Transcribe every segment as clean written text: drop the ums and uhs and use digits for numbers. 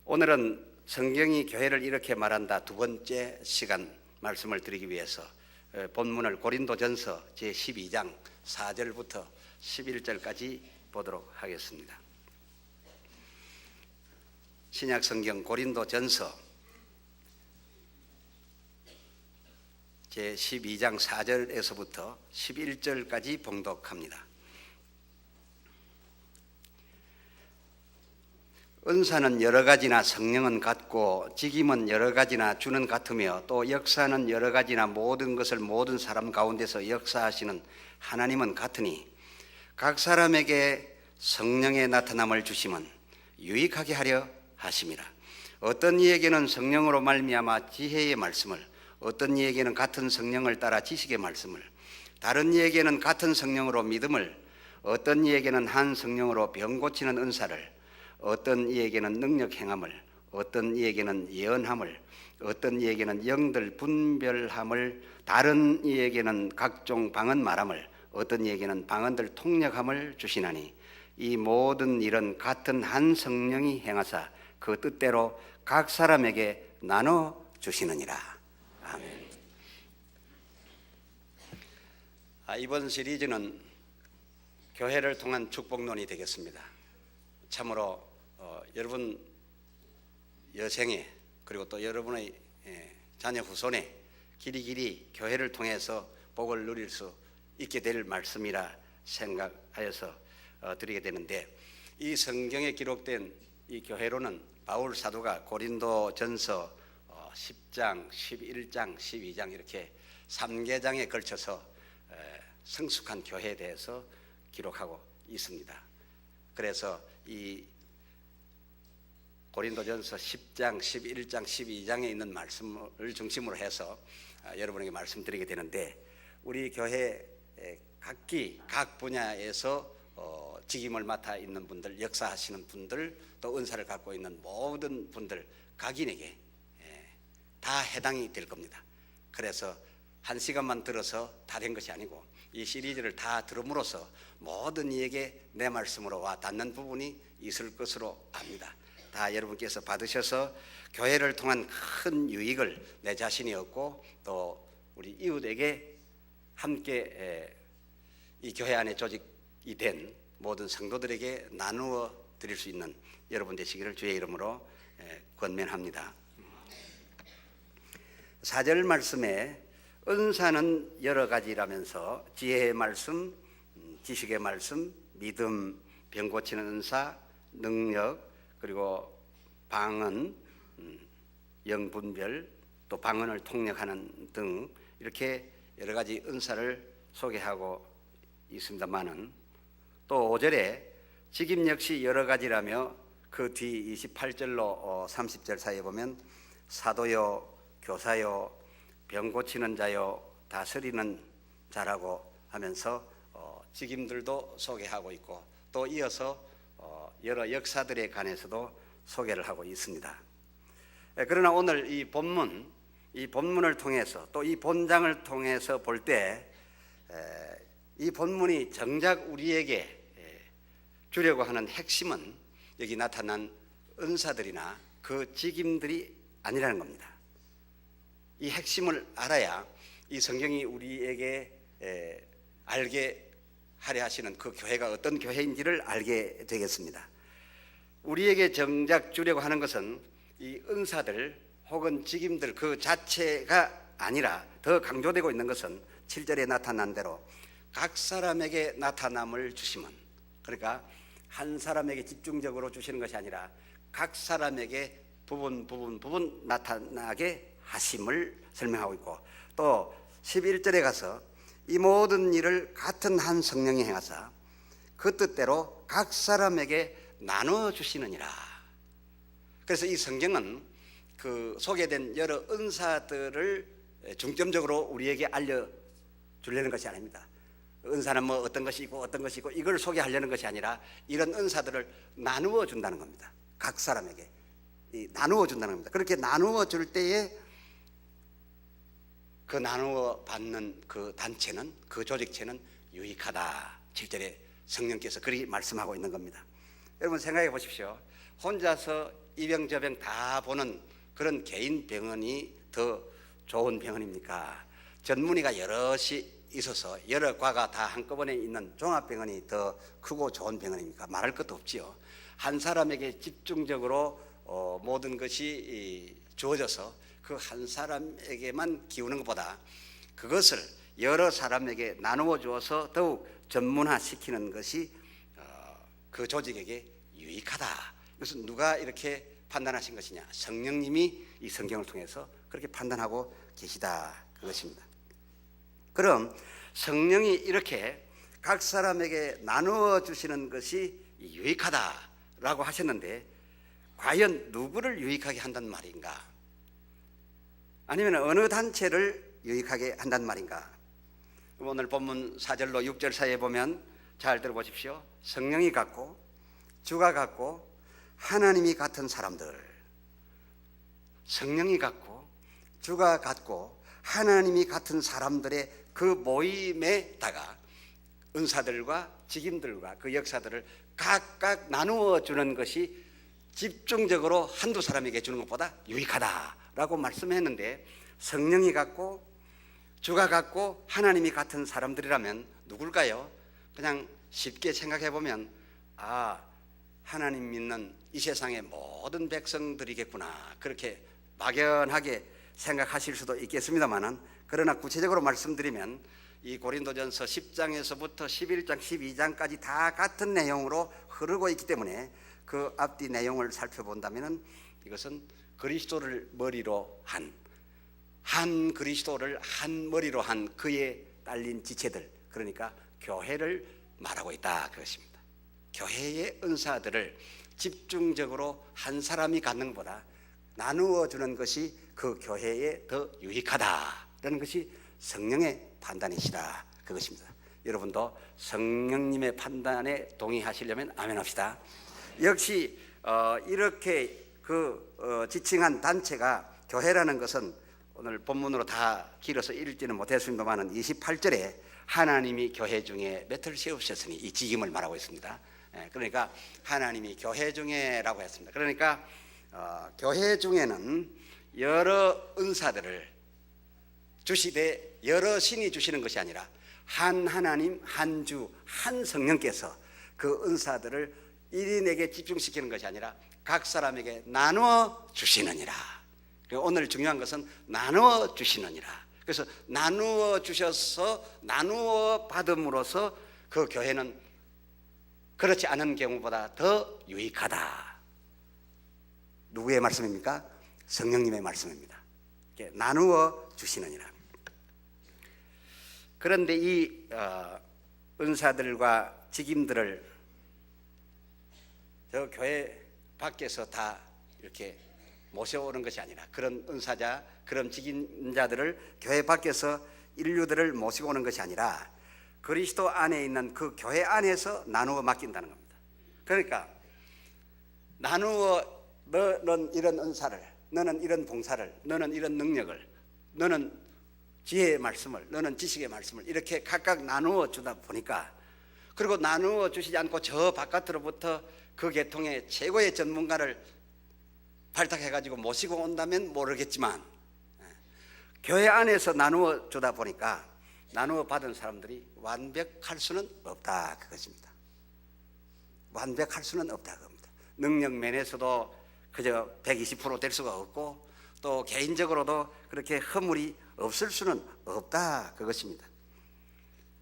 오늘은 성경이 교회를 이렇게 말한다 두 번째 시간 말씀을 드리기 위해서 본문을 고린도전서 제12장 4절부터 11절까지 보도록 하겠습니다. 신약성경 고린도전서 제12장 4절에서부터 11절까지 봉독합니다. 은사는 여러 가지나 성령은 같고 직임은 여러 가지나 주는 같으며 또 역사는 여러 가지나 모든 것을 모든 사람 가운데서 역사하시는 하나님은 같으니 각 사람에게 성령의 나타남을 주심은 유익하게 하려 하심이라. 어떤 이에게는 성령으로 말미암아 지혜의 말씀을, 어떤 이에게는 같은 성령을 따라 지식의 말씀을, 다른 이에게는 같은 성령으로 믿음을, 어떤 이에게는 한 성령으로 병 고치는 은사를, 어떤 이에게는 능력 행함을, 어떤 이에게는 예언함을, 어떤 이에게는 영들 분별함을, 다른 이에게는 각종 방언 말함을, 어떤 이에게는 방언들 통역함을 주시나니 이 모든 일은 같은 한 성령이 행하사 그 뜻대로 각 사람에게 나눠 주시느니라. 아멘. 이번 시리즈는 교회를 통한 축복론이 되겠습니다. 참으로 여러분 여생에 그리고 또 여러분의 자녀 후손에 길이길이 교회를 통해서 복을 누릴 수 있게 될 말씀이라 생각하여서 드리게 되는데, 이 성경에 기록된 이 교회로는 바울 사도가 고린도전서 10장, 11장, 12장 이렇게 3계장에 걸쳐서 성숙한 교회에 대해서 기록하고 있습니다. 그래서 이 고린도전서 10장, 11장, 12장에 있는 말씀을 중심으로 해서 여러분에게 말씀드리게 되는데, 우리 교회 각기 각 분야에서 직임을 맡아 있는 분들, 역사하시는 분들, 또 은사를 갖고 있는 모든 분들 각인에게 다 해당이 될 겁니다. 그래서 한 시간만 들어서 다 된 것이 아니고 이 시리즈를 다 들음으로써 모든 이에게 내 말씀으로 와 닿는 부분이 있을 것으로 압니다. 다 여러분께서 받으셔서 교회를 통한 큰 유익을 내 자신이 얻고 또 우리 이웃에게 함께 이 교회 안에 조직이 된 모든 성도들에게 나누어 드릴 수 있는 여러분 되시기를 주의 이름으로 권면합니다. 4절 말씀에 은사는 여러 가지라면서 지혜의 말씀, 지식의 말씀, 믿음, 병 고치는 은사, 능력, 그리고 방언, 영분별, 또 방언을 통역하는 등 이렇게 여러 가지 은사를 소개하고 있습니다만은, 또 5절에 직임 역시 여러 가지라며 그 뒤 28절로 30절 사이에 보면 사도요, 교사요, 병 고치는 자요, 다스리는 자라고 하면서 직임들도 소개하고 있고, 또 이어서 여러 역사들에 관해서도 소개를 하고 있습니다. 그러나 오늘 이 본문을 통해서 또 이 본장을 통해서 볼 때 이 본문이 정작 우리에게 주려고 하는 핵심은 여기 나타난 은사들이나 그 직임들이 아니라는 겁니다. 이 핵심을 알아야 이 성경이 우리에게 알게 하려 하시는 그 교회가 어떤 교회인지를 알게 되겠습니다. 우리에게 정작 주려고 하는 것은 이 은사들 혹은 직임들 그 자체가 아니라 더 강조되고 있는 것은 7절에 나타난 대로 각 사람에게 나타남을 주심은, 그러니까 한 사람에게 집중적으로 주시는 것이 아니라 각 사람에게 부분 나타나게 하심을 설명하고 있고, 또 11절에 가서 이 모든 일을 같은 한 성령이 행하사 그 뜻대로 각 사람에게 나눠 주시느니라. 그래서 이 성경은 그 소개된 여러 은사들을 중점적으로 우리에게 알려주려는 것이 아닙니다. 은사는 뭐 어떤 것이 있고 이걸 소개하려는 것이 아니라 이런 은사들을 나누어 준다는 겁니다. 각 사람에게 나누어 준다는 겁니다. 그렇게 나누어 줄 때에 그 나누어 받는 그 단체는, 그 조직체는 유익하다. 7절에 성령께서 그리 말씀하고 있는 겁니다. 여러분 생각해 보십시오. 혼자서 이 병 저 병 다 보는 그런 개인 병원이 더 좋은 병원입니까? 전문의가 여럿이 있어서 여러 과가 다 한꺼번에 있는 종합병원이 더 크고 좋은 병원입니까? 말할 것도 없지요. 한 사람에게 집중적으로 모든 것이 주어져서 그 한 사람에게만 기우는 것보다 그것을 여러 사람에게 나누어 주어서 더욱 전문화시키는 것이 그 조직에게 유익하다. 이것은 누가 이렇게 판단하신 것이냐? 성령님이 이 성경을 통해서 그렇게 판단하고 계시다, 그것입니다. 그럼 성령이 이렇게 각 사람에게 나누어 주시는 것이 유익하다라고 하셨는데 과연 누구를 유익하게 한단 말인가? 아니면 어느 단체를 유익하게 한단 말인가? 오늘 본문 4절로 6절 사이에 보면 잘 들어보십시오. 성령이 같고 주가 같고 하나님이 같은 사람들, 성령이 같고 주가 같고 하나님이 같은 사람들의 그 모임에다가 은사들과 직임들과 그 역사들을 각각 나누어 주는 것이 집중적으로 한두 사람에게 주는 것보다 유익하다라고 말씀했는데, 성령이 같고 주가 같고 하나님이 같은 사람들이라면 누굴까요? 그냥 쉽게 생각해 보면 하나님 믿는 이 세상의 모든 백성들이겠구나, 그렇게 막연하게 생각하실 수도 있겠습니다만은, 그러나 구체적으로 말씀드리면 이 고린도전서 10장에서부터 11장 12장까지 다 같은 내용으로 흐르고 있기 때문에 그 앞뒤 내용을 살펴본다면 이것은 그리스도를 머리로 한 그리스도를 한 머리로 한 그의 딸린 지체들, 그러니까 교회를 말하고 있다, 그것입니다. 교회의 은사들을 집중적으로 한 사람이 갖는 것보다 나누어 주는 것이 그 교회에 더 유익하다라는 것이 성령의 판단이시다, 그것입니다. 여러분도 성령님의 판단에 동의하시려면 아멘 합시다. 역시 이렇게 지칭한 단체가 교회라는 것은 오늘 본문으로 다 길어서 읽지는 못했습니다만 28절에 하나님이 교회 중에 맷을 세우셨으니 이 직임을 말하고 있습니다. 그러니까 하나님이 교회 중에라고 했습니다. 그러니까 교회 중에는 여러 은사들을 주시되 여러 신이 주시는 것이 아니라 한 하나님, 한 주, 한 성령께서 그 은사들을 1인에게 집중시키는 것이 아니라 각 사람에게 나누어 주시느니라. 오늘 중요한 것은 나누어 주시느니라. 그래서 나누어 주셔서 나누어 받음으로써 그 교회는 그렇지 않은 경우보다 더 유익하다. 누구의 말씀입니까? 성령님의 말씀입니다. 나누어 주시느니라. 그런데 이 은사들과 직임들을 저 교회 밖에서 다 이렇게 모셔오는 것이 아니라, 그런 은사자, 그런 직임자들을 교회 밖에서 인류들을 모시고 오는 것이 아니라 그리스도 안에 있는 그 교회 안에서 나누어 맡긴다는 겁니다. 그러니까 나누어, 너는 이런 은사를, 너는 이런 봉사를, 너는 이런 능력을, 너는 지혜의 말씀을, 너는 지식의 말씀을 이렇게 각각 나누어 주다 보니까, 그리고 나누어 주시지 않고 저 바깥으로부터 그 계통의 최고의 전문가를 발탁해가지고 모시고 온다면 모르겠지만, 교회 안에서 나누어 주다 보니까 나누어 받은 사람들이 완벽할 수는 없다, 그것입니다. 완벽할 수는 없다, 그겁니다. 능력 면에서도 그저 120% 될 수가 없고, 또 개인적으로도 그렇게 허물이 없을 수는 없다, 그것입니다.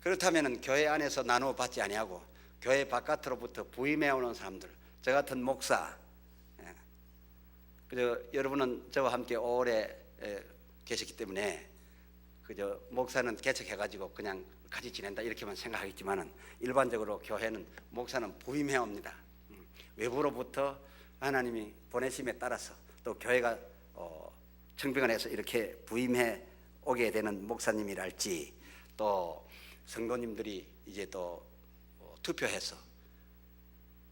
그렇다면 교회 안에서 나누어 받지 아니하고 교회 바깥으로부터 부임해 오는 사람들, 저 같은 목사, 그저 여러분은 저와 함께 오래 계셨기 때문에 그저 목사는 개척해가지고 그냥 같이 지낸다 이렇게만 생각하겠지만은, 일반적으로 교회는 목사는 부임해 옵니다. 외부로부터 하나님이 보내심에 따라서 또 교회가 청빙을 해서 이렇게 부임해 오게 되는 목사님이랄지, 또 성도님들이 이제 또 투표해서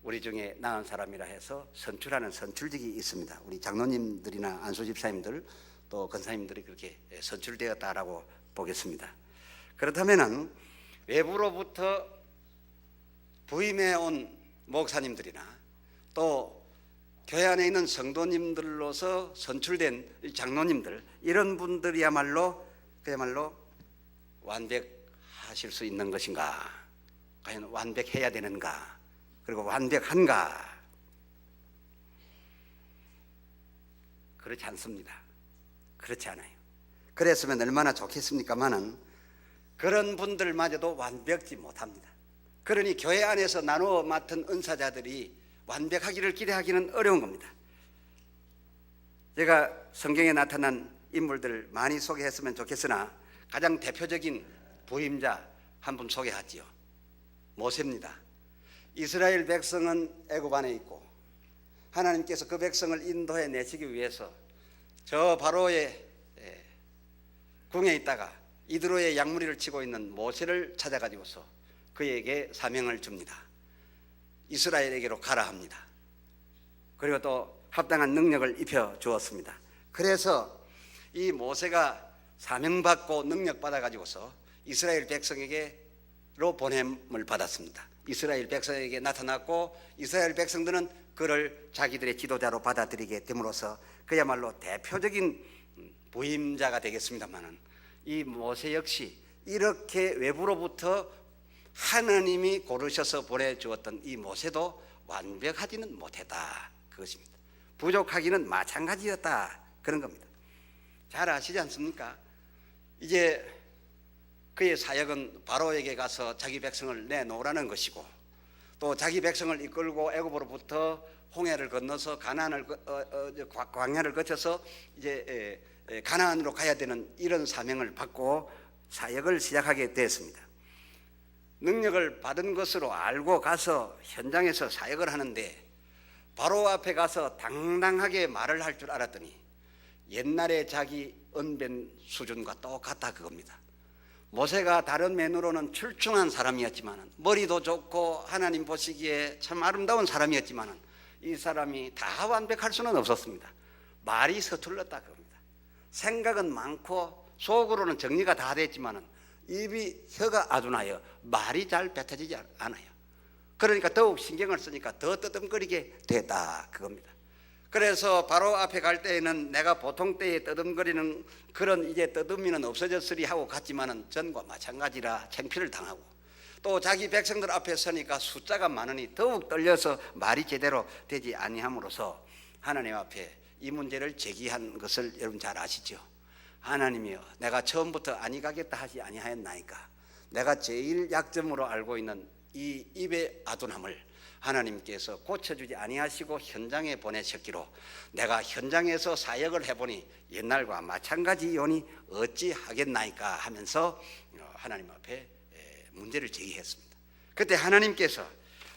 우리 중에 나은 사람이라 해서 선출하는 선출직이 있습니다. 우리 장로님들이나 안수집사님들 또 권사님들이 그렇게 선출되었다라고 보겠습니다. 그렇다면은 외부로부터 부임해 온 목사님들이나 또 교회 안에 있는 성도님들로서 선출된 장로님들, 이런 분들이야말로 그야말로 완벽하실 수 있는 것인가? 과연 완벽해야 되는가? 그리고 완벽한가? 그렇지 않습니다. 그렇지 않아요. 그랬으면 얼마나 좋겠습니까마는 그런 분들마저도 완벽지 못합니다. 그러니 교회 안에서 나누어 맡은 은사자들이 완벽하기를 기대하기는 어려운 겁니다. 제가 성경에 나타난 인물들을 많이 소개했으면 좋겠으나 가장 대표적인 부임자 한 분 소개하지요. 모세입니다. 이스라엘 백성은 애굽 안에 있고 하나님께서 그 백성을 인도해 내시기 위해서 저 바로의 궁에 있다가 이드로의 양무리를 치고 있는 모세를 찾아가지고서 그에게 사명을 줍니다. 이스라엘에게로 가라 합니다. 그리고 또 합당한 능력을 입혀 주었습니다. 그래서 이 모세가 사명받고 능력받아 가지고서 이스라엘 백성에게로 보냄을 받았습니다. 이스라엘 백성에게 나타났고 이스라엘 백성들은 그를 자기들의 지도자로 받아들이게 됨으로써 그야말로 대표적인 부임자가 되겠습니다마는 이 모세 역시 이렇게 외부로부터 하나님이 고르셔서 보내주었던 이 모세도 완벽하지는 못했다, 그것입니다. 부족하기는 마찬가지였다, 그런 겁니다. 잘 아시지 않습니까? 이제 그의 사역은 바로에게 가서 자기 백성을 내놓으라는 것이고 또 자기 백성을 이끌고 애굽으로부터 홍해를 건너서 광야를 거쳐서 이제 가나안으로 가야 되는 이런 사명을 받고 사역을 시작하게 되었습니다. 능력을 받은 것으로 알고 가서 현장에서 사역을 하는데 바로 앞에 가서 당당하게 말을 할 줄 알았더니 옛날에 자기 언변 수준과 똑같다, 그겁니다. 모세가 다른 면으로는 출중한 사람이었지만 머리도 좋고 하나님 보시기에 참 아름다운 사람이었지만 이 사람이 다 완벽할 수는 없었습니다. 말이 서툴렀다, 그겁니다. 생각은 많고 속으로는 정리가 다 됐지만 입이 혀가 아둔하여 말이 잘 뱉어지지 않아요. 그러니까 더욱 신경을 쓰니까 더 떠듬거리게 됐다, 그겁니다. 그래서 바로 앞에 갈 때에는 내가 보통 때에 떠듬거리는 그런 이제 떠듬이는 없어졌으리 하고 갔지만은 전과 마찬가지라 창피를 당하고 또 자기 백성들 앞에 서니까 숫자가 많으니 더욱 떨려서 말이 제대로 되지 아니함으로써 하나님 앞에 이 문제를 제기한 것을 여러분 잘 아시죠? 하나님이여, 내가 처음부터 아니 가겠다 하지 아니하였나이까? 내가 제일 약점으로 알고 있는 이 입의 아둔함을 하나님께서 고쳐주지 아니하시고 현장에 보내셨기로 내가 현장에서 사역을 해보니 옛날과 마찬가지요니 어찌 하겠나이까 하면서 하나님 앞에 문제를 제기했습니다. 그때 하나님께서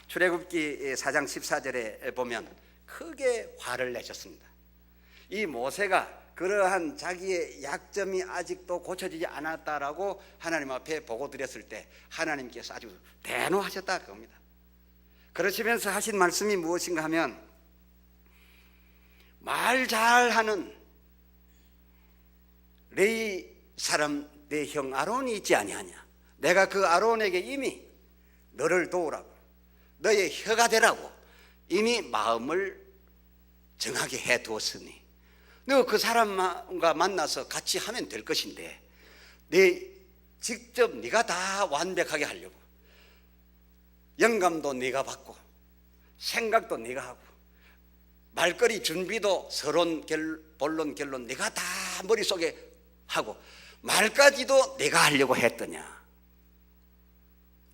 출애굽기 4장 14절에 보면 크게 화를 내셨습니다. 이 모세가 그러한 자기의 약점이 아직도 고쳐지지 않았다라고 하나님 앞에 보고 드렸을 때 하나님께서 아주 대노하셨다, 그겁니다. 그러시면서 하신 말씀이 무엇인가 하면 말 잘하는 레위 사람 내 형 아론이 있지 아니하냐? 내가 그 아론에게 이미 너를 도우라고 너의 혀가 되라고 이미 마음을 정하게 해두었으니 너 그 사람과 만나서 같이 하면 될 것인데 직접 네가 다 완벽하게 하려고 영감도 네가 받고 생각도 네가 하고 말거리 준비도 서론 본론 결론 네가 다 머릿속에 하고 말까지도 네가 하려고 했더냐?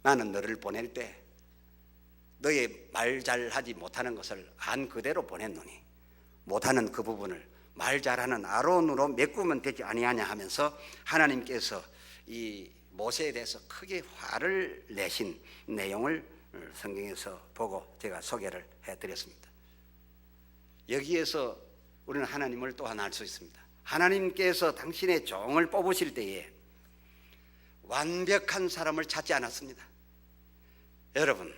나는 너를 보낼 때 너의 말 잘하지 못하는 것을 안 그대로 보냈노니 못하는 그 부분을 말 잘하는 아론으로 메꾸면 되지 아니하냐 하면서 하나님께서 이 모세에 대해서 크게 화를 내신 내용을 성경에서 보고 제가 소개를 해드렸습니다. 여기에서 우리는 하나님을 또 하나 알 수 있습니다. 하나님께서 당신의 종을 뽑으실 때에 완벽한 사람을 찾지 않았습니다. 여러분,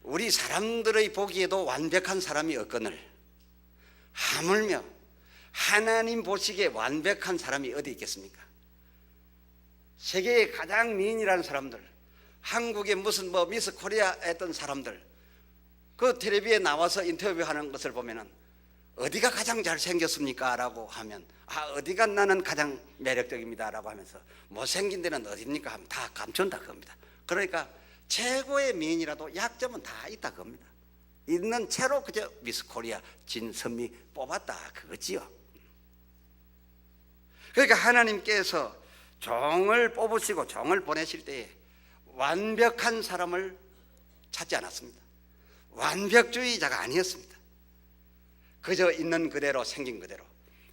우리 사람들의 보기에도 완벽한 사람이 없거늘 하물며 하나님 보시기에 완벽한 사람이 어디 있겠습니까? 세계의 가장 미인이라는 사람들, 한국의 무슨 미스 코리아 했던 사람들, 그 텔레비에 나와서 인터뷰하는 것을 보면은 어디가 가장 잘생겼습니까? 라고 하면 어디가 나는 가장 매력적입니다 라고 하면서 못생긴 데는 어디입니까? 하면 다 감춘다 그겁니다. 그러니까 최고의 미인이라도 약점은 다 있다 그겁니다. 있는 채로 그저 미스 코리아 진선미 뽑았다 그거지요. 그러니까 하나님께서 종을 뽑으시고 종을 보내실 때에 완벽한 사람을 찾지 않았습니다. 완벽주의자가 아니었습니다. 그저 있는 그대로 생긴 그대로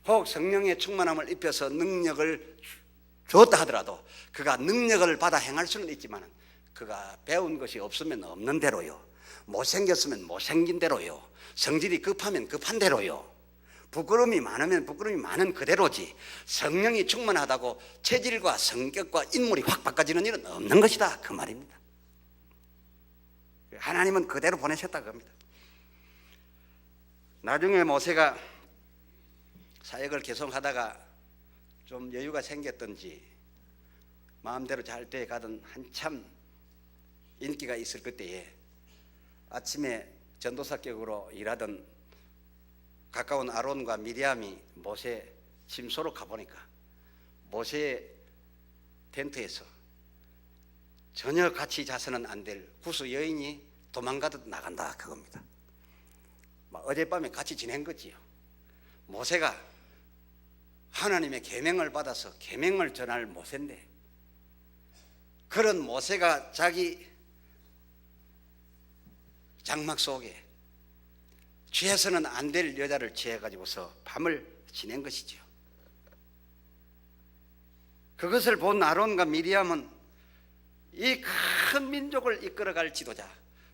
혹 성령의 충만함을 입혀서 능력을 줬다 하더라도 그가 능력을 받아 행할 수는 있지만 그가 배운 것이 없으면 없는 대로요, 못생겼으면 못생긴 대로요, 성질이 급하면 급한 대로요, 부끄러움이 많으면 부끄러움이 많은 그대로지 성령이 충만하다고 체질과 성격과 인물이 확 바꿔지는 일은 없는 것이다 그 말입니다. 하나님은 그대로 보내셨다 그겁니다. 나중에 모세가 사역을 계속하다가 좀 여유가 생겼던지 마음대로 잘 돼 가던 한참 인기가 있을 그때에 아침에 전도사격으로 일하던 가까운 아론과 미리암이 모세 침소로 가보니까 모세의 텐트에서 전혀 같이 자서는 안 될 구수 여인이 도망가듯 나간다 그겁니다. 어젯밤에 같이 지낸 거지요. 모세가 하나님의 계명을 받아서 계명을 전할 모세인데 그런 모세가 자기 장막 속에 취해서는 안 될 여자를 취해가지고서 밤을 지낸 것이죠. 그것을 본 아론과 미리암은 이 큰 민족을 이끌어갈 지도자,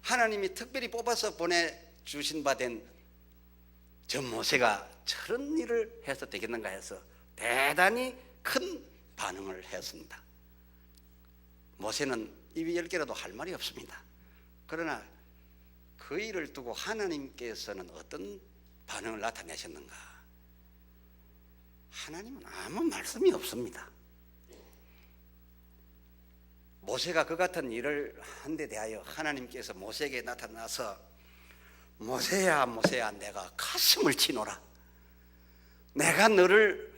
하나님이 특별히 뽑아서 보내주신 바 된 저 모세가 저런 일을 해서 되겠는가 해서 대단히 큰 반응을 했습니다. 모세는 입이 10개라도 할 말이 없습니다. 그러나 그 일을 두고 하나님께서는 어떤 반응을 나타내셨는가? 하나님은 아무 말씀이 없습니다. 모세가 그 같은 일을 한 데 대하여 하나님께서 모세에게 나타나서 모세야 모세야 내가 가슴을 치노라. 내가 너를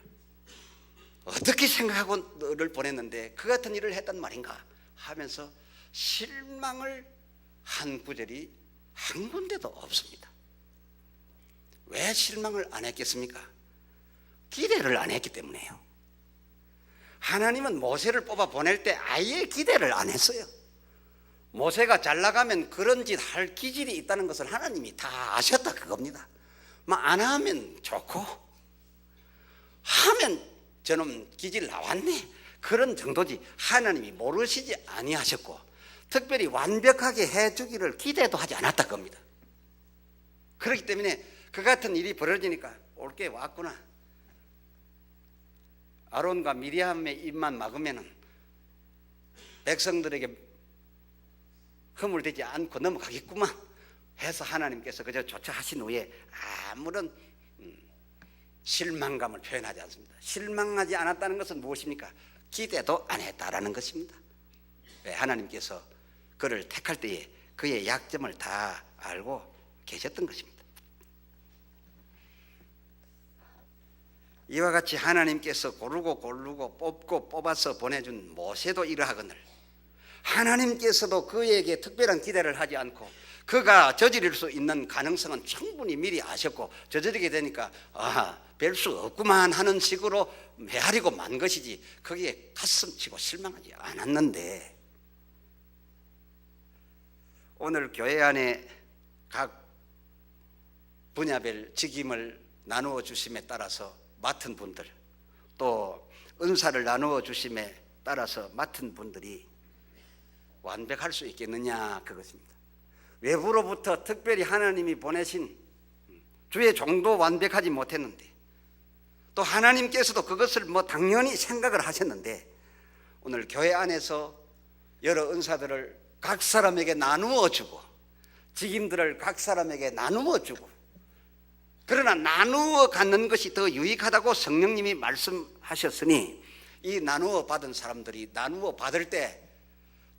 어떻게 생각하고 너를 보냈는데 그 같은 일을 했단 말인가 하면서 실망을 한 구절이 한 군데도 없습니다. 왜 실망을 안 했겠습니까? 기대를 안 했기 때문에요. 하나님은 모세를 뽑아 보낼 때 아예 기대를 안 했어요. 모세가 잘 나가면 그런 짓 할 기질이 있다는 것을 하나님이 다 아셨다 그겁니다. 안 하면 좋고 하면 저놈 기질 나왔네 그런 정도지 하나님이 모르시지 아니하셨고 특별히 완벽하게 해주기를 기대도 하지 않았다 겁니다. 그렇기 때문에 그 같은 일이 벌어지니까 올 게 왔구나. 아론과 미리암의 입만 막으면 백성들에게 허물되지 않고 넘어가겠구만 해서 하나님께서 그저 조처하신 후에 아무런 실망감을 표현하지 않습니다. 실망하지 않았다는 것은 무엇입니까? 기대도 안 했다라는 것입니다. 하나님께서 그를 택할 때에 그의 약점을 다 알고 계셨던 것입니다. 이와 같이 하나님께서 고르고 뽑고 뽑아서 보내준 모세도 이러하거늘 하나님께서도 그에게 특별한 기대를 하지 않고 그가 저지를 수 있는 가능성은 충분히 미리 아셨고 저지르게 되니까 별 수 없구만 하는 식으로 헤아리고 만 것이지 거기에 가슴치고 실망하지 않았는데 오늘 교회 안에 각 분야별 직임을 나누어 주심에 따라서 맡은 분들 또 은사를 나누어 주심에 따라서 맡은 분들이 완벽할 수 있겠느냐 그것입니다. 외부로부터 특별히 하나님이 보내신 주의 종도 완벽하지 못했는데 또 하나님께서도 그것을 당연히 생각을 하셨는데 오늘 교회 안에서 여러 은사들을 각 사람에게 나누어 주고 직임들을 각 사람에게 나누어 주고 그러나 나누어 갖는 것이 더 유익하다고 성령님이 말씀하셨으니 이 나누어 받은 사람들이 나누어 받을 때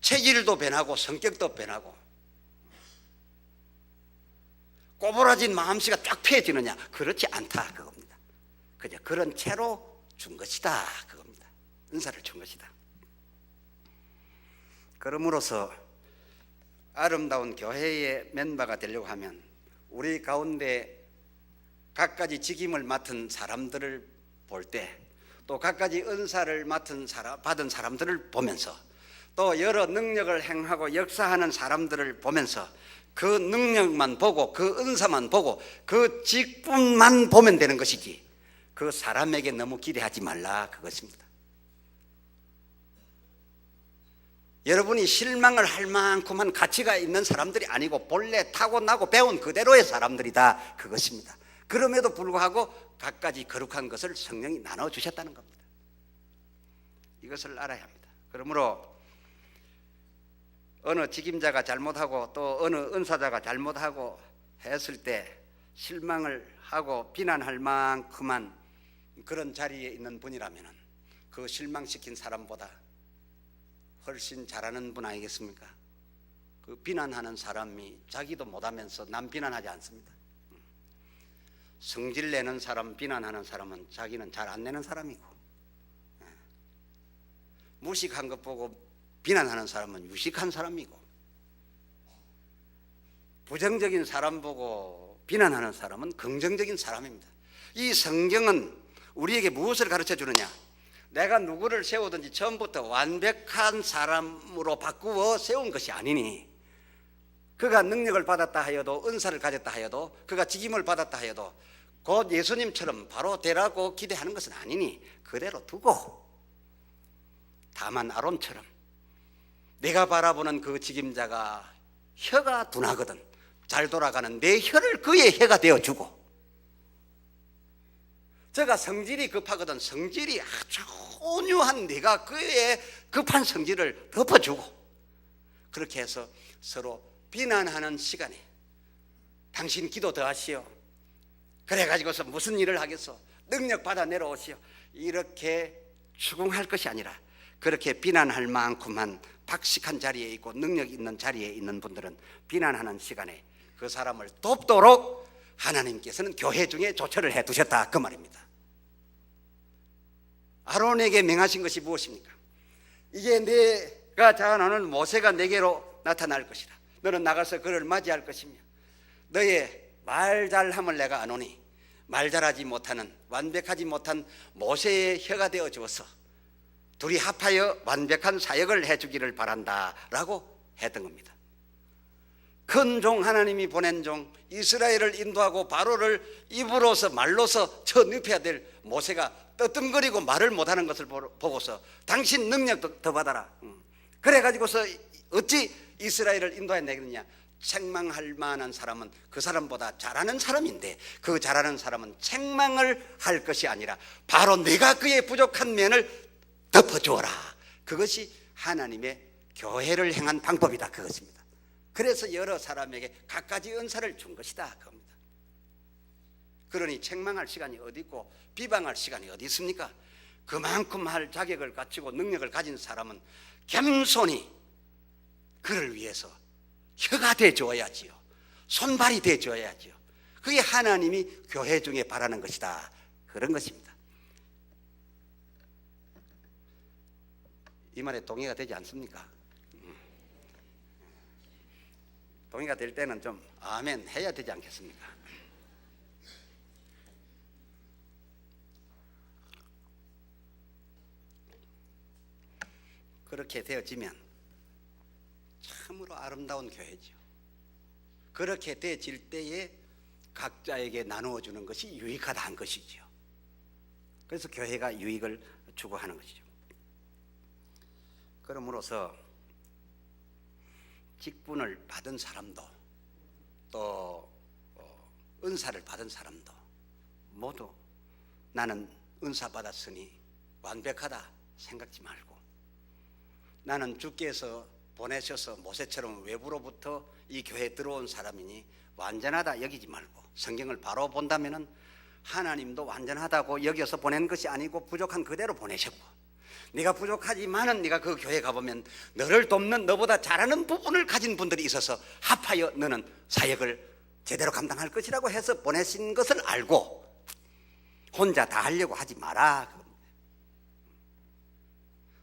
체질도 변하고 성격도 변하고 꼬부라진 마음씨가 쫙 펴지느냐? 그렇지 않다 그겁니다. 그저 그런 채로 준 것이다 그겁니다. 은사를 준 것이다. 그러므로서 아름다운 교회의 멤버가 되려고 하면 우리 가운데 각가지 직임을 맡은 사람들을 볼 때, 또 각가지 은사를 받은 사람들을 보면서, 또 여러 능력을 행하고 역사하는 사람들을 보면서 그 능력만 보고 그 은사만 보고 그 직분만 보면 되는 것이지 그 사람에게 너무 기대하지 말라 그것입니다. 여러분이 실망을 할 만큼만 가치가 있는 사람들이 아니고 본래 타고나고 배운 그대로의 사람들이다 그것입니다. 그럼에도 불구하고 각가지 거룩한 것을 성령이 나눠주셨다는 겁니다. 이것을 알아야 합니다. 그러므로 어느 직임자가 잘못하고 또 어느 은사자가 잘못하고 했을 때 실망을 하고 비난할 만큼만 그런 자리에 있는 분이라면 그 실망시킨 사람보다 훨씬 잘하는 분 아니겠습니까? 그 비난하는 사람이 자기도 못하면서 남 비난하지 않습니다. 성질 내는 사람, 비난하는 사람은 자기는 잘 안 내는 사람이고, 무식한 것 보고 비난하는 사람은 유식한 사람이고, 부정적인 사람 보고 비난하는 사람은 긍정적인 사람입니다. 이 성경은 우리에게 무엇을 가르쳐 주느냐? 내가 누구를 세우든지 처음부터 완벽한 사람으로 바꾸어 세운 것이 아니니, 그가 능력을 받았다 하여도, 은사를 가졌다 하여도, 그가 직임을 받았다 하여도 곧 예수님처럼 바로 되라고 기대하는 것은 아니니 그대로 두고, 다만 아론처럼 내가 바라보는 그 직임자가 혀가 둔하거든 잘 돌아가는 내 혀를 그의 혀가 되어주고, 저가 성질이 급하거든 성질이 아주 온유한 내가 그의 급한 성질을 덮어주고, 그렇게 해서 서로 비난하는 시간에 당신 기도 더 하시오, 그래가지고서 무슨 일을 하겠소, 능력 받아 내려오시오, 이렇게 추궁할 것이 아니라 그렇게 비난할 만큼만 박식한 자리에 있고 능력 있는 자리에 있는 분들은 비난하는 시간에 그 사람을 돕도록 하나님께서는 교회 중에 조처를 해두셨다 그 말입니다. 아론에게 명하신 것이 무엇입니까? 이제 내가 자라나는 모세가 내게로 나타날 것이라. 너는 나가서 그를 맞이할 것이며 너의 말 잘함을 내가 아노니 말 잘하지 못하는 완벽하지 못한 모세의 혀가 되어 주어서 둘이 합하여 완벽한 사역을 해주기를 바란다 라고 했던 겁니다. 큰 종 하나님이 보낸 종 이스라엘을 인도하고 바로를 입으로서 말로서 쳐 눕혀야 될 모세가 떠뜸거리고 말을 못하는 것을 보고서 당신 능력 더 받아라, 그래가지고서 어찌 이스라엘을 인도해내겠느냐. 책망할 만한 사람은 그 사람보다 잘하는 사람인데 그 잘하는 사람은 책망을 할 것이 아니라 바로 내가 그의 부족한 면을 덮어주어라. 그것이 하나님의 교회를 행한 방법이다 그것입니다. 그래서 여러 사람에게 각가지 은사를 준 것이다 그겁니다. 그러니 책망할 시간이 어디 있고 비방할 시간이 어디 있습니까? 그만큼 할 자격을 갖추고 능력을 가진 사람은 겸손히 그를 위해서 혀가 되어줘야지요, 손발이 되어줘야지요. 그게 하나님이 교회 중에 바라는 것이다 그런 것입니다. 이 말에 동의가 되지 않습니까? 동의가 될 때는 좀 아멘 해야 되지 않겠습니까? 그렇게 되어지면 참으로 아름다운 교회죠. 그렇게 되어질 때에 각자에게 나누어 주는 것이 유익하다는 것이죠. 그래서 교회가 유익을 추구하는 것이죠. 그러므로서 직분을 받은 사람도 또 은사를 받은 사람도 모두 나는 은사 받았으니 완벽하다 생각지 말고, 나는 주께서 보내셔서 모세처럼 외부로부터 이 교회에 들어온 사람이니 완전하다 여기지 말고, 성경을 바로 본다면은 하나님도 완전하다고 여겨서 보낸 것이 아니고 부족한 그대로 보내셨고, 네가 부족하지만은 네가 그 교회 가보면 너를 돕는 너보다 잘하는 부분을 가진 분들이 있어서 합하여 너는 사역을 제대로 감당할 것이라고 해서 보내신 것을 알고 혼자 다 하려고 하지 마라.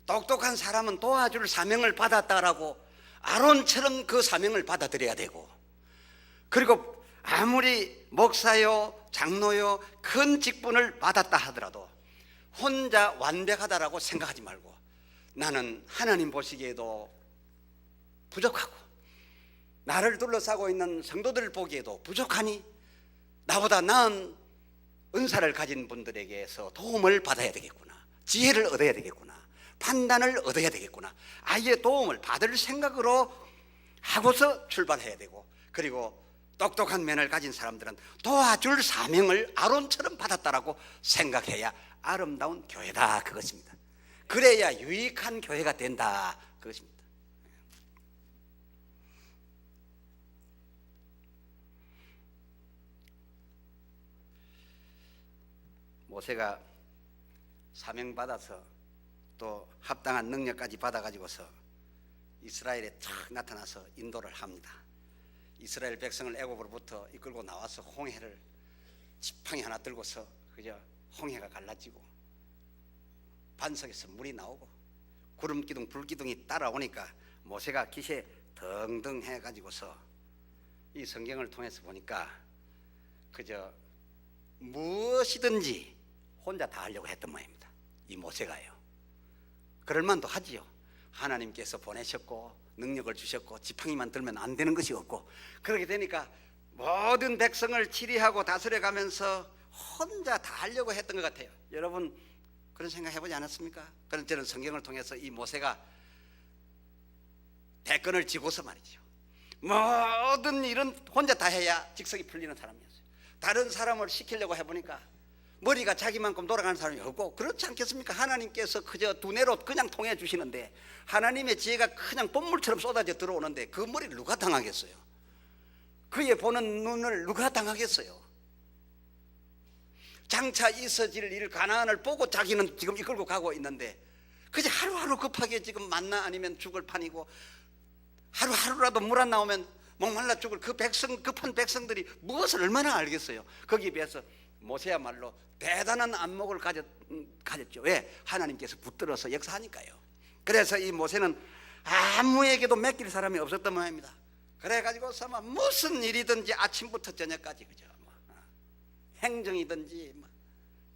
똑똑한 사람은 도와줄 사명을 받았다라고 아론처럼 그 사명을 받아들여야 되고, 그리고 아무리 목사요 장로요 큰 직분을 받았다 하더라도 혼자 완벽하다라고 생각하지 말고, 나는 하나님 보시기에도 부족하고 나를 둘러싸고 있는 성도들 보기에도 부족하니 나보다 나은 은사를 가진 분들에게서 도움을 받아야 되겠구나, 지혜를 얻어야 되겠구나, 판단을 얻어야 되겠구나, 아예 도움을 받을 생각으로 하고서 출발해야 되고, 그리고 똑똑한 면을 가진 사람들은 도와줄 사명을 아론처럼 받았다라고 생각해야 아름다운 교회다, 그것입니다. 그래야 유익한 교회가 된다, 그것입니다. 모세가 사명받아서 또 합당한 능력까지 받아가지고서 이스라엘에 탁 나타나서 인도를 합니다. 이스라엘 백성을 애굽으로부터 이끌고 나와서 홍해를 지팡이 하나 들고서 그저 홍해가 갈라지고 반석에서 물이 나오고 구름기둥 불기둥이 따라오니까 모세가 기세 등등 해가지고서 이 성경을 통해서 보니까 그저 무엇이든지 혼자 다 하려고 했던 모양입니다, 이 모세가요. 그럴 만도 하지요. 하나님께서 보내셨고 능력을 주셨고 지팡이만 들면 안 되는 것이 없고, 그렇게 되니까 모든 백성을 치리하고 다스려가면서 혼자 다 하려고 했던 것 같아요. 여러분 그런 생각 해보지 않았습니까? 그런 저는 성경을 통해서 이 모세가 대권을 지고서 말이죠, 모든 일은 혼자 다 해야 직성이 풀리는 사람이었어요. 다른 사람을 시키려고 해보니까 머리가 자기만큼 돌아가는 사람이 없고, 그렇지 않겠습니까? 하나님께서 그저 두뇌로 그냥 통해 주시는데 하나님의 지혜가 그냥 봇물처럼 쏟아져 들어오는데 그 머리를 누가 당하겠어요? 그의 보는 눈을 누가 당하겠어요? 장차 있어질 일 가나안을 보고 자기는 지금 이끌고 가고 있는데 그저 하루하루 급하게 지금 만나 아니면 죽을 판이고, 하루하루라도 물 안 나오면 목말라 죽을 그 급한 백성들이 무엇을 얼마나 알겠어요? 거기에 비해서 모세야말로 대단한 안목을 가졌죠. 왜? 하나님께서 붙들어서 역사하니까요. 그래서 이 모세는 아무에게도 맡길 사람이 없었던 모양입니다. 그래가지고서 무슨 일이든지 아침부터 저녁까지 그죠, 행정이든지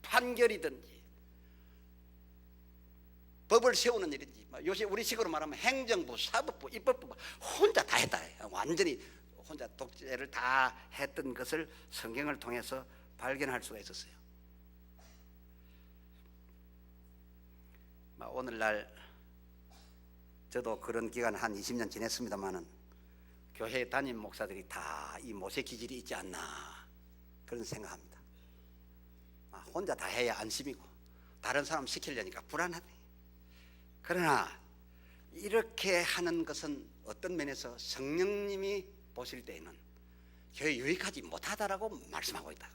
판결이든지 법을 세우는 일인지, 요새 우리식으로 말하면 행정부, 사법부, 입법부 혼자 다 했다. 완전히 혼자 독재를 다 했던 것을 성경을 통해서 발견할 수가 있었어요. 오늘날 저도 그런 기간 한 20년 지냈습니다만은 교회 담임 목사들이 다 이 모세 기질이 있지 않나 그런 생각합니다. 혼자 다 해야 안심이고 다른 사람 시키려니까 불안하대. 그러나 이렇게 하는 것은 어떤 면에서 성령님이 보실 때에는 교회 유익하지 못하다라고 말씀하고 있다.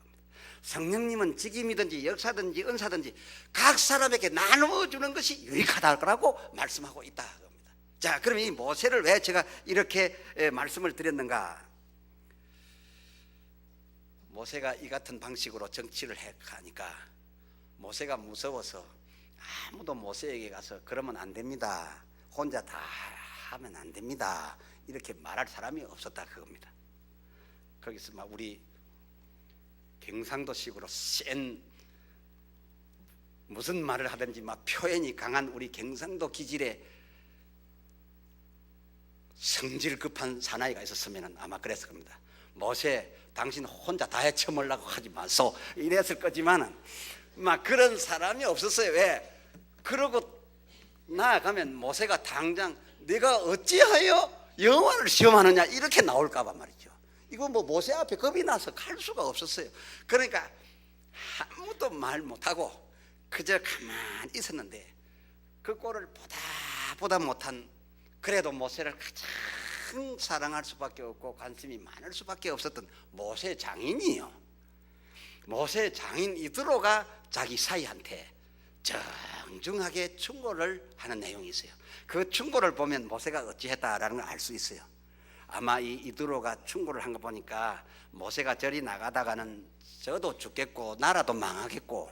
성령님은 직임이든지 역사든지 은사든지 각 사람에게 나누어주는 것이 유익하다고 말씀하고 있다. 자, 그럼 이 모세를 왜 제가 이렇게 말씀을 드렸는가? 모세가 이 같은 방식으로 정치를 하니까 모세가 무서워서 아무도 모세에게 가서 그러면 안 됩니다, 혼자 다 하면 안 됩니다, 이렇게 말할 사람이 없었다 그겁니다. 거기서 막 우리 경상도식으로 센 무슨 말을 하든지 막 표현이 강한 우리 경상도 기질의 성질 급한 사나이가 있었으면 아마 그랬을 겁니다. 모세, 당신 혼자 다 헤쳐먹으려고 하지 마소, 이랬을 거지만은 막 그런 사람이 없었어요. 왜? 그러고 나아가면 모세가 당장 네가 어찌하여 여호와를 시험하느냐 이렇게 나올까봐 말이죠. 이거 모세 앞에 겁이 나서 갈 수가 없었어요. 그러니까 아무도 말 못하고 그저 가만히 있었는데 그 꼴을 보다 못한, 그래도 모세를 가장 사랑할 수밖에 없고 관심이 많을 수밖에 없었던 모세 장인이요. 모세 장인 이드로가 자기 사이한테 정중하게 충고를 하는 내용이 있어요. 그 충고를 보면 모세가 어찌했다라는 걸 알 수 있어요. 아마 이 이드로가 충고를 한 거 보니까 모세가 저리 나가다가는 저도 죽겠고 나라도 망하겠고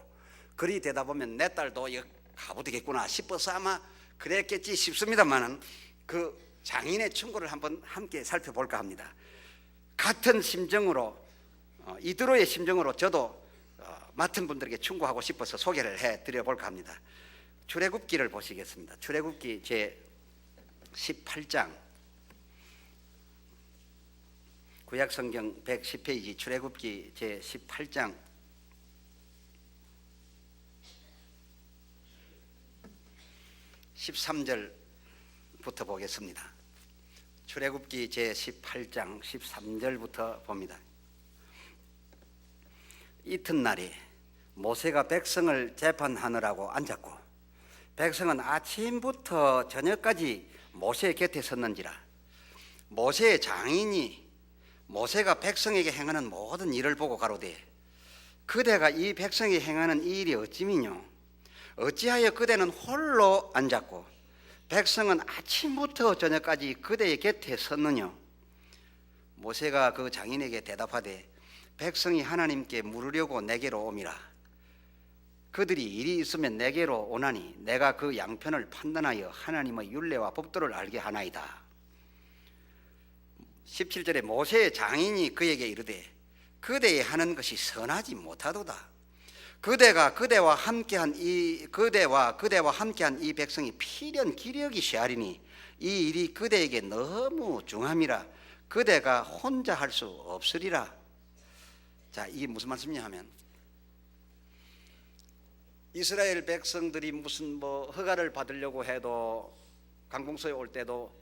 그리 되다 보면 내 딸도 가부되겠구나 싶어서 아마 그랬겠지 싶습니다만은 그 장인의 충고를 한번 함께 살펴볼까 합니다. 같은 심정으로 이드로의 심정으로 저도 맡은 분들에게 충고하고 싶어서 소개를 해드려 볼까 합니다. 출애굽기를 보시겠습니다. 출애굽기 제 18장 구약성경 110페이지 출애굽기 제 18장 13절부터 보겠습니다. 출애굽기 제 18장 13절부터 봅니다. 이튿날에 모세가 백성을 재판하느라고 앉았고 백성은 아침부터 저녁까지 모세 곁에 섰는지라. 모세의 장인이 모세가 백성에게 행하는 모든 일을 보고 가로되 그대가 이 백성이 행하는 이 일이 어찌미뇨? 어찌하여 그대는 홀로 앉았고 백성은 아침부터 저녁까지 그대의 곁에 섰느냐? 모세가 그 장인에게 대답하되 백성이 하나님께 물으려고 내게로 오미라. 그들이 일이 있으면 내게로 오나니 내가 그 양편을 판단하여 하나님의 율례와 법도를 알게 하나이다. 17절에 모세의 장인이 그에게 이르되 그대의 하는 것이 선하지 못하도다. 그대와 함께한 이 백성이 필연 기력이 쇠하리니 이 일이 그대에게 너무 중함이라 그대가 혼자 할 수 없으리라. 자, 이게 무슨 말씀이냐 하면 이스라엘 백성들이 무슨 허가를 받으려고 해도 강봉소에 올 때도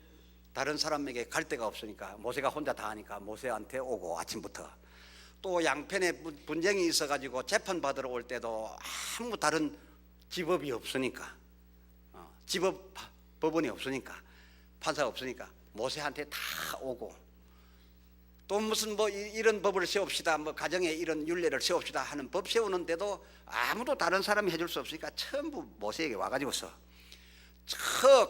다른 사람에게 갈 데가 없으니까 모세가 혼자 다 하니까 모세한테 오고 아침부터 또 양편에 분쟁이 있어가지고 재판받으러 올 때도 아무 다른 지법이 없으니까 법원이 없으니까 판사가 없으니까 모세한테 다 오고 또 무슨 이런 법을 세웁시다 가정에 이런 율례를 세웁시다 하는 법 세우는데도 아무도 다른 사람이 해줄 수 없으니까 전부 모세에게 와가지고서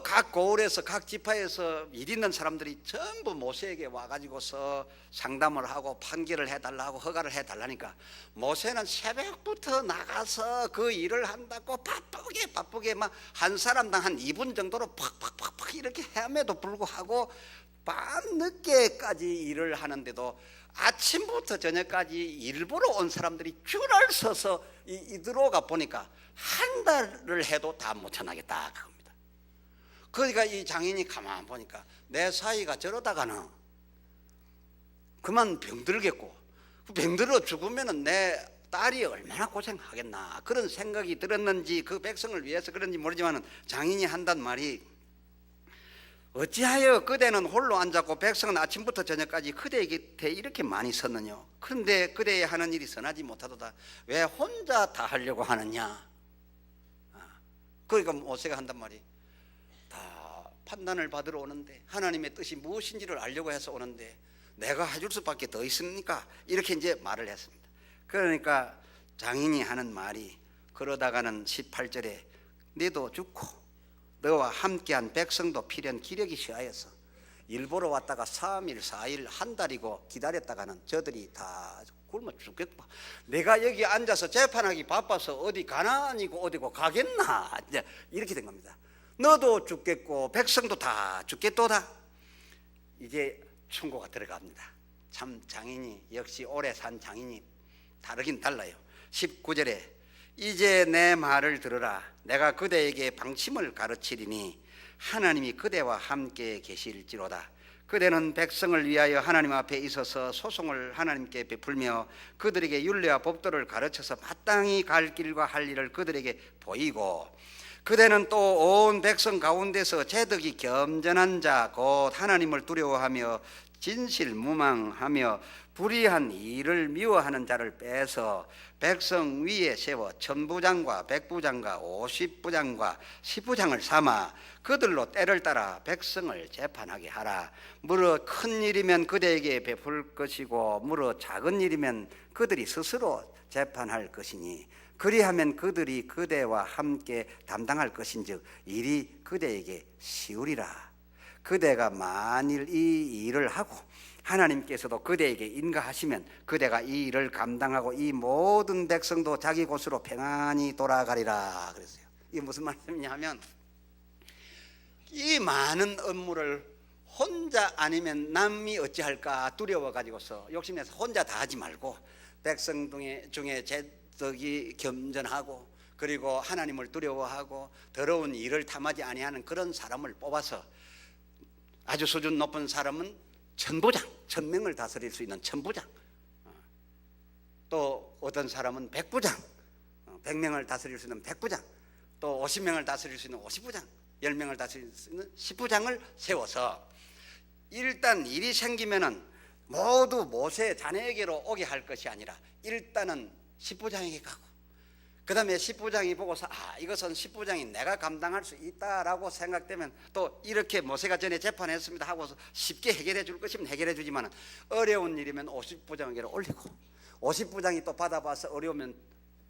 각 고을에서 각 지파에서 일 있는 사람들이 전부 모세에게 와가지고서 상담을 하고 판결을 해달라고 허가를 해달라니까 모세는 새벽부터 나가서 그 일을 한다고 바쁘게 막 한 사람당 한 2분 정도로 팍팍팍팍 이렇게 함에도 불구하고 밤 늦게까지 일을 하는데도 아침부터 저녁까지 일부러 온 사람들이 줄을 서서 이드로가 보니까 한 달을 해도 다 못 쳐나겠다 그겁니다. 그러니까 이 장인이 가만 보니까 내 사이가 저러다가는 그만 병들겠고 병들어 죽으면 내 딸이 얼마나 고생하겠나 그런 생각이 들었는지 그 백성을 위해서 그런지 모르지만 장인이 한단 말이 어찌하여 그대는 홀로 앉았고 백성은 아침부터 저녁까지 그대 곁에 이렇게 많이 섰느냐? 그런데 그대의 하는 일이 선하지 못하도다. 왜 혼자 다 하려고 하느냐? 그러니까 모세가 한단 말이 다 판단을 받으러 오는데 하나님의 뜻이 무엇인지를 알려고 해서 오는데 내가 해줄 수밖에 더 있습니까? 이렇게 이제 말을 했습니다. 그러니까 장인이 하는 말이 그러다가는 18절에 너도 죽고 너와 함께한 백성도 필연 기력이 쇠하여서 일보러 왔다가 3일 4일 한 달이고 기다렸다가는 저들이 다 굶어 죽겠고 내가 여기 앉아서 재판하기 바빠서 어디 가난이고 어디고 가겠나 이렇게 된 겁니다. 너도 죽겠고 백성도 다 죽겠도다. 이제 충고가 들어갑니다. 참 장인이 역시 오래 산 장인이 다르긴 달라요. 19절에 이제 내 말을 들으라. 내가 그대에게 방침을 가르치리니 하나님이 그대와 함께 계실지로다. 그대는 백성을 위하여 하나님 앞에 있어서 소송을 하나님께 베풀며 그들에게 율례와 법도를 가르쳐서 마땅히 갈 길과 할 일을 그들에게 보이고 그대는 또 온 백성 가운데서 재덕이 겸전한 자 곧 하나님을 두려워하며 진실무망하며 불의한 일을 미워하는 자를 빼서 백성 위에 세워 천부장과 백부장과 50부장과 10부장을 삼아 그들로 때를 따라 백성을 재판하게 하라. 무릇 큰 일이면 그대에게 베풀 것이고 무릇 작은 일이면 그들이 스스로 재판할 것이니 그리하면 그들이 그대와 함께 담당할 것인즉 일이 그대에게 쉬우리라. 그대가 만일 이 일을 하고 하나님께서도 그대에게 인가하시면 그대가 이 일을 감당하고 이 모든 백성도 자기 곳으로 평안히 돌아가리라 그랬어요. 이게 무슨 말씀이냐면 이 많은 업무를 혼자 아니면 남이 어찌할까 두려워 가지고서 욕심내서 혼자 다 하지 말고 백성 중에 재덕이 겸전하고 그리고 하나님을 두려워하고 더러운 일을 탐하지 아니하는 그런 사람을 뽑아서 아주 수준 높은 사람은 천부장, 1000명을 다스릴 수 있는 천부장, 또 어떤 사람은 백부장, 100명을 다스릴 수 있는 백부장, 또 50명을 다스릴 수 있는 50부장, 10명을 다스릴 수 있는 10부장을 세워서 일단 일이 생기면은 모두 모세 자네에게로 오게 할 것이 아니라 일단은 10부장에게 가고 그 다음에 10부장이 보고서 이것은 10부장이 내가 감당할 수 있다라고 생각되면 또 이렇게 모세가 전에 재판했습니다 하고서 쉽게 해결해 줄 것이면 해결해 주지만 어려운 일이면 50부장에게로 올리고 50부장이 또 받아봐서 어려우면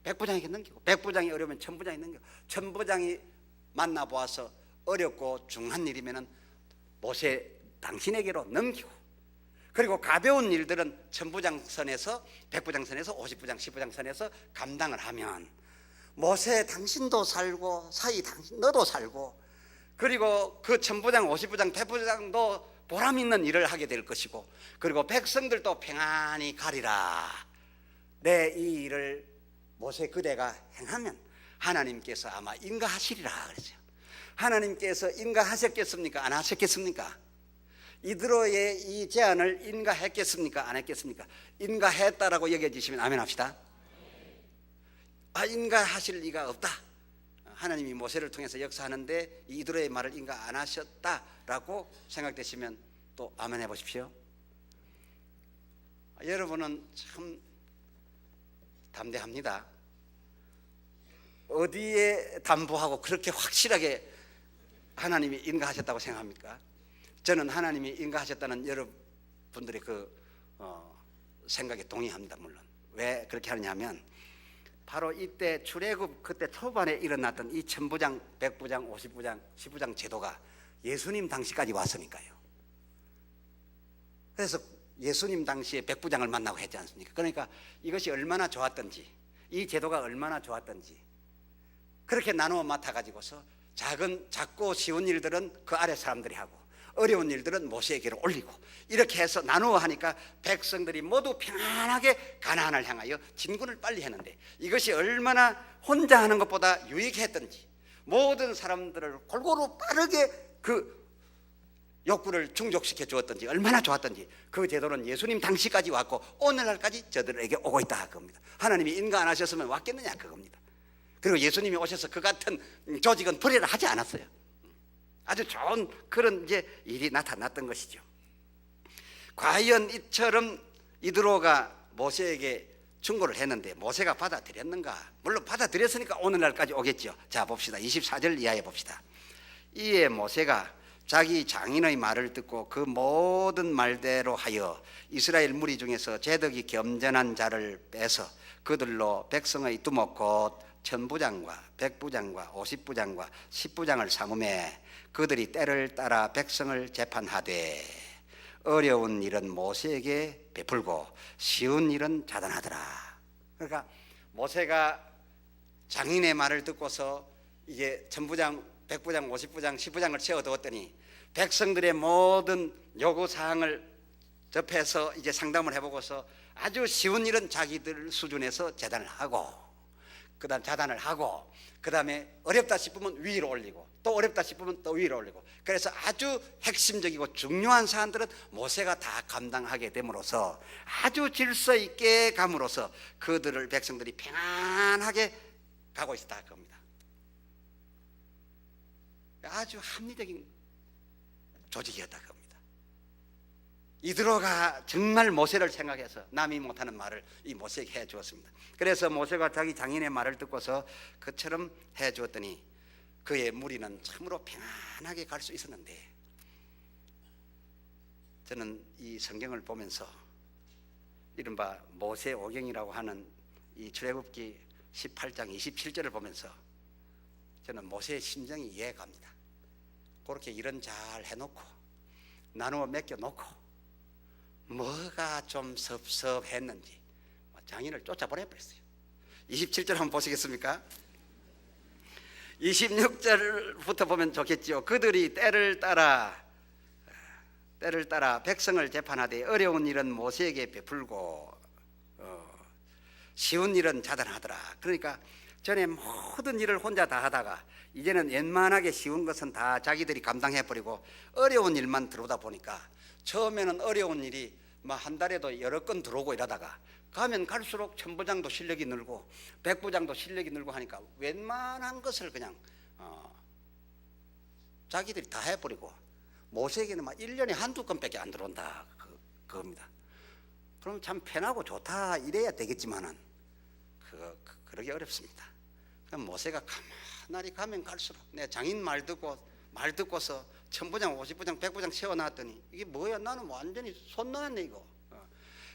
100부장에게 넘기고 100부장이 어려우면 1000부장이 넘기고 1000부장이 만나보아서 어렵고 중한 일이면 모세 당신에게로 넘기고 그리고 가벼운 일들은 1000부장 선에서 100부장 선에서 50부장 10부장 선에서 감당을 하면 모세 당신도 살고 사이 당신 너도 살고 그리고 그 1000부장 50부장 100부장도 보람 있는 일을 하게 될 것이고 그리고 백성들도 평안히 가리라. 내 이 일을 모세 그대가 행하면 하나님께서 아마 인가하시리라 그랬어요. 하나님께서 인가하셨겠습니까? 안 하셨겠습니까? 이드로의 이 제안을 인가했겠습니까? 안 했겠습니까? 인가했다라고 여겨지시면 아멘 합시다. 인가하실 리가 없다. 하나님이 모세를 통해서 역사하는데 이드로의 말을 인가 안 하셨다라고 생각되시면 또 아멘 해보십시오. 여러분은 참 담대합니다. 어디에 담보하고 그렇게 확실하게 하나님이 인가하셨다고 생각합니까? 저는 하나님이 인가하셨다는 여러분들의 생각에 동의합니다. 물론 왜 그렇게 하느냐 하면 바로 이때 출애굽 그때 초반에 일어났던 이 1000부장, 100부장, 50부장, 10부장 제도가 예수님 당시까지 왔으니까요. 그래서 예수님 당시에 100부장을 만나고 했지 않습니까? 그러니까 이것이 얼마나 좋았던지 이 제도가 얼마나 좋았던지 그렇게 나누어 맡아가지고서 작고 쉬운 일들은 그 아래 사람들이 하고 어려운 일들은 모세에게로 올리고 이렇게 해서 나누어 하니까 백성들이 모두 평안하게 가나안을 향하여 진군을 빨리 했는데 이것이 얼마나 혼자 하는 것보다 유익했던지 모든 사람들을 골고루 빠르게 그 욕구를 충족시켜 주었던지 얼마나 좋았던지 그 제도는 예수님 당시까지 왔고 오늘날까지 저들에게 오고 있다 그겁니다. 하나님이 인가 안 하셨으면 왔겠느냐 그겁니다. 그리고 예수님이 오셔서 그 같은 조직은 버리라 하지 않았어요. 아주 좋은 그런 이제 일이 나타났던 것이죠. 과연 이처럼 이드로가 모세에게 충고를 했는데 모세가 받아들였는가? 물론 받아들였으니까 오늘날까지 오겠죠. 자 봅시다. 24절 이하에 봅시다. 이에 모세가 자기 장인의 말을 듣고 그 모든 말대로 하여 이스라엘 무리 중에서 제덕이 겸전한 자를 빼서 그들로 백성의 두목 곧 1000부장과 100부장과 50부장과 10부장을 삼음해 그들이 때를 따라 백성을 재판하되 어려운 일은 모세에게 베풀고 쉬운 일은 자단하더라. 그러니까 모세가 장인의 말을 듣고서 이게 1000부장, 100부장, 50부장, 10부장을 세워두었더니 백성들의 모든 요구사항을 접해서 이제 상담을 해보고서 아주 쉬운 일은 자기들 수준에서 재단을 하고 그 다음 자단을 하고 그 다음에 어렵다 싶으면 위로 올리고 또 어렵다 싶으면 또 위로 올리고 그래서 아주 핵심적이고 중요한 사안들은 모세가 다 감당하게 됨으로써 아주 질서 있게 감으로써 그들을 백성들이 평안하게 가고 있었다 겁니다. 아주 합리적인 조직이었다 겁니다. 이드로가 정말 모세를 생각해서 남이 못하는 말을 이 모세에게 해 주었습니다. 그래서 모세가 자기 장인의 말을 듣고서 그처럼 해 주었더니 그의 무리는 참으로 평안하게 갈 수 있었는데 저는 이 성경을 보면서 이른바 모세 오경이라고 하는 이 출애굽기 18장 27절을 보면서 저는 모세의 심정이 이해갑니다. 그렇게 일은 잘 해놓고 나누어 맡겨놓고 뭐가 좀 섭섭했는지 장인을 쫓아보내버렸어요. 27절 한번 보시겠습니까? 26절부터 보면 좋겠죠. 그들이 때를 따라 백성을 재판하되 어려운 일은 모세에게 베풀고 쉬운 일은 자단하더라. 그러니까 전에 모든 일을 혼자 다 하다가 이제는 웬만하게 쉬운 것은 다 자기들이 감당해버리고 어려운 일만 들어오다 보니까 처음에는 어려운 일이 한 달에도 여러 건 들어오고 이러다가 가면 갈수록 천부장도 실력이 늘고 백부장도 실력이 늘고 하니까 웬만한 것을 그냥 자기들이 다 해버리고 모세에게는 1년에 한두 건밖에 안 들어온다 그겁니다. 그럼 참 편하고 좋다 이래야 되겠지만은 그러기 어렵습니다. 그럼 모세가 가만히 가면 갈수록 내 장인 말 듣고서 천부장, 오십부장, 백부장 세워놨더니 이게 뭐야? 나는 완전히 손 놓았네 이거.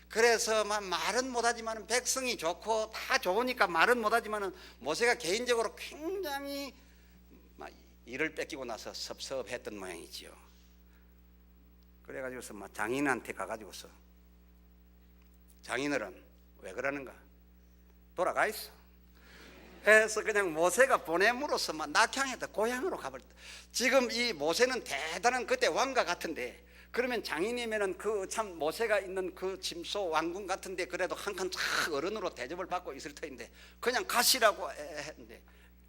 그래서 말은 못하지만 백성이 좋고 다 좋으니까 말은 못하지만 모세가 개인적으로 굉장히 일을 뺏기고 나서 섭섭했던 모양이지요. 그래가지고서 장인한테 가가지고서 장인어른 왜 그러는가? 돌아가 있어. 해서 그냥 모세가 보냄으로써 낙향에다 고향으로 가버렸다. 지금 이 모세는 대단한 그때 왕가 같은데 그러면 장인이면은 그 참 모세가 있는 그 짐소 왕궁 같은데 그래도 한 칸 쫙 어른으로 대접을 받고 있을 터인데 그냥 가시라고 했는데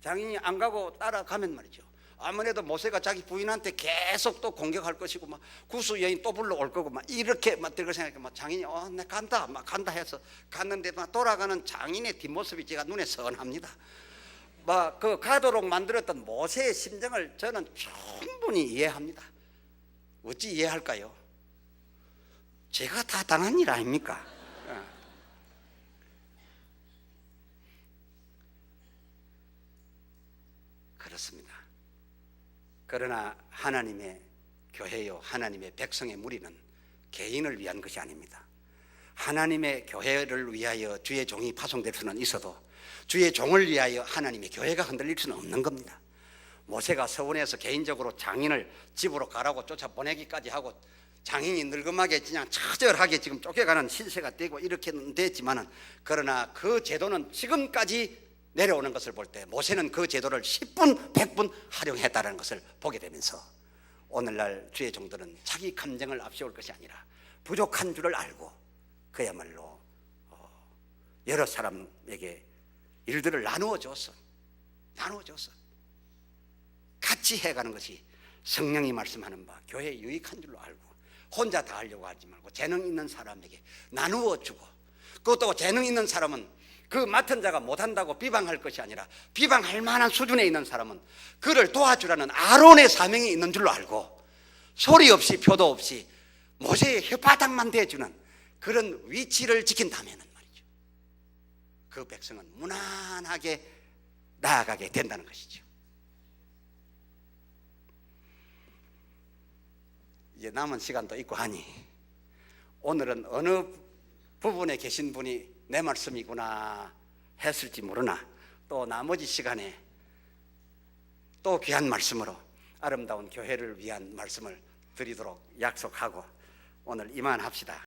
장인이 안 가고 따라가면 말이죠. 아무래도 모세가 자기 부인한테 계속 또 공격할 것이고 구수 여인 또 불러올 거고 이렇게 들고 생각해 장인이 내 간다 해서 갔는데 돌아가는 장인의 뒷모습이 제가 눈에 선합니다. 그 가도록 만들었던 모세의 심정을 저는 충분히 이해합니다. 어찌 이해할까요? 제가 다 당한 일 아닙니까? 그렇습니다. 그러나 하나님의 교회요 하나님의 백성의 무리는 개인을 위한 것이 아닙니다. 하나님의 교회를 위하여 주의 종이 파송될 수는 있어도 주의 종을 위하여 하나님의 교회가 흔들릴 수는 없는 겁니다. 모세가 서원에서 개인적으로 장인을 집으로 가라고 쫓아보내기까지 하고 장인이 늙음하게 그냥 처절하게 지금 쫓겨가는 신세가 되고 이렇게는 됐지만은 그러나 그 제도는 지금까지 내려오는 것을 볼 때 모세는 그 제도를 10분 100분 활용했다는 것을 보게 되면서 오늘날 주의 종들은 자기 감정을 앞세울 것이 아니라 부족한 줄을 알고 그야말로 여러 사람에게 일들을 나누어 줬어. 같이 해가는 것이 성령이 말씀하는 바 교회에 유익한 줄로 알고 혼자 다 하려고 하지 말고 재능 있는 사람에게 나누어 주고 그것도 재능 있는 사람은 그 맡은 자가 못한다고 비방할 것이 아니라 비방할 만한 수준에 있는 사람은 그를 도와주라는 아론의 사명이 있는 줄로 알고 소리 없이 표도 없이 모세의 혓바닥만 대주는 그런 위치를 지킨다면 말이죠. 그 백성은 무난하게 나아가게 된다는 것이죠. 이제 남은 시간도 있고 하니 오늘은 어느 부분에 계신 분이 내 말씀이구나 했을지 모르나 또 나머지 시간에 또 귀한 말씀으로 아름다운 교회를 위한 말씀을 드리도록 약속하고 오늘 이만합시다.